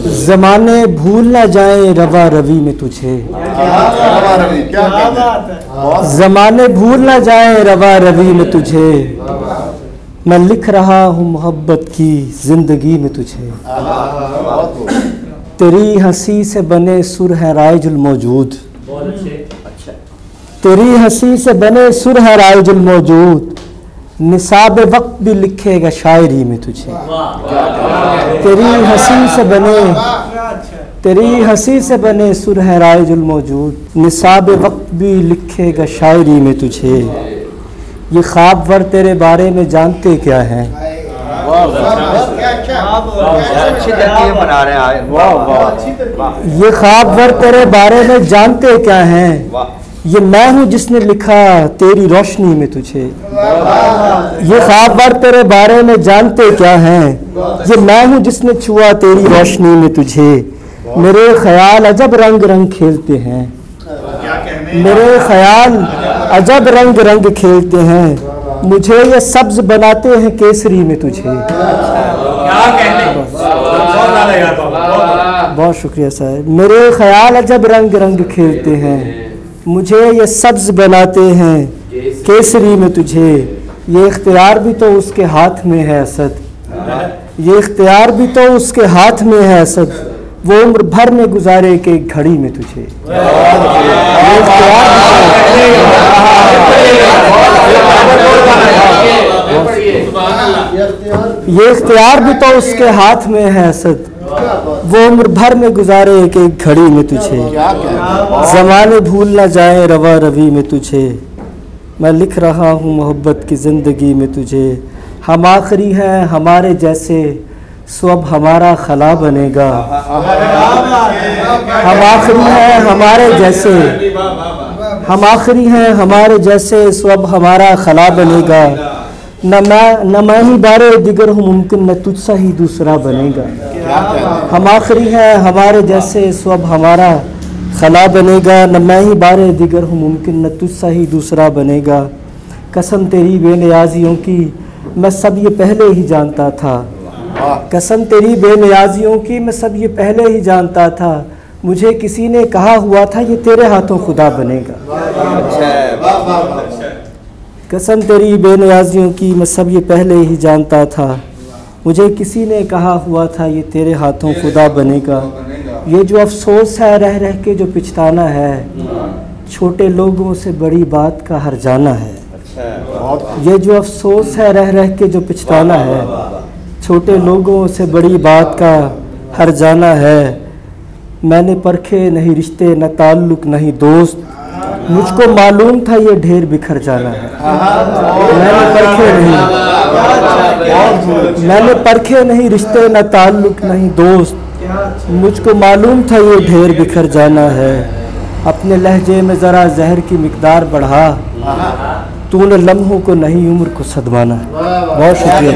ज़माने भूल ना जाए रवा रवि में तुझे। ज़माने भूल ना जाए रवा रवि में तुझे। मैं लिख रहा हूँ मोहब्बत की ज़िंदगी में तुझे। तेरी हंसी से बने सुर है राइजुल मौजूद। तेरी हंसी से बने सुर है राइजुल मौजूद। निसाब वक्त भी लिखेगा शायरी में तुझे। तेरी हंसी से बने सुर है राइजुल मौजूद। निसाब वक्त भी लिखेगा शायरी में तुझे। ये ख्वाब वर तेरे बारे में जानते क्या हैं। ये ख्वाब वर तेरे बारे में जानते क्या हैं। ये मैं हूँ जिसने लिखा तेरी रोशनी में तुझे। ये ख्वाब वर तेरे बारे में जानते क्या हैं। ये मैं हूँ जिसने छुआ तेरी रोशनी में तुझे। मेरे ख्याल अजब रंग रंग खेलते हैं। मेरे ख्याल अजब रंग रंग खेलते हैं। मुझे ये सब्ज बनाते हैं केसरी में तुझे। बहुत शुक्रिया साहब। मेरे ख्याल अजब रंग रंग खेलते हैं। मुझे ये सब्ज बनाते हैं केसरी में तुझे। ये इख्तियार भी तो उसके हाथ में है असद। ये इख्तियार भी तो उसके हाथ में है असद। वो उम्र भर में गुजारे के घड़ी में तुझे। ये इख्तियार भी तो उसके हाथ में है असद। वो उम्र भर में गुजारे के घड़ी में तुझे। ज़माने भूल ना जाए रवा रवि में तुझे। मैं लिख रहा हूँ मोहब्बत की ज़िंदगी में तुझे। हम आखिरी हैं हमारे जैसे सो अब हमारा खला बनेगा। हम आखिरी हैं हमारे जैसे। हम आखिरी हैं हमारे जैसे सो अब हमारा खला बनेगा। न मैं ही बारे दिगर हूँ मुमकिन न तुझसा ही दूसरा बनेगा। हम आखिरी हैं हमारे जैसे सो अब हमारा खला बनेगा। न मैं ही बारे दिगर हूँ मुमकिन न तुझसा ही दूसरा बनेगा। कसम तेरी बेनियाजियों की मैं सब ये पहले ही जानता था। कसम तेरी बेनियाजियों की मैं सब ये पहले ही जानता था। मुझे किसी ने कहा हुआ था ये तेरे हाथों खुदा बनेगा। कसम तेरी बेनियाजियों की मैं सब ये पहले ही जानता था। मुझे किसी ने कहा हुआ था ये तेरे हाथों खुदा बनेगा। ये जो अफसोस है रह रह के जो पिछताना है। छोटे लोगों से बड़ी बात का हर जाना है। ये जो अफसोस है रह रह के जो पिछताना है। छोटे लोगों से बड़ी बात का हर जाना है। मैंने परखे नहीं रिश्ते न ताल्लुक नहीं दोस्त। मुझको मालूम था ये ढेर बिखर जाना है। मैंने परखे नहीं रिश्ते न ताल्लुक नहीं दोस्त। मुझको मालूम था ये ढेर बिखर जाना है। अपने लहजे में ज़रा जहर की मिकदार बढ़ा। तूने लम्हों को नहीं उम्र को सदमाना है। बहुत शुक्रिया।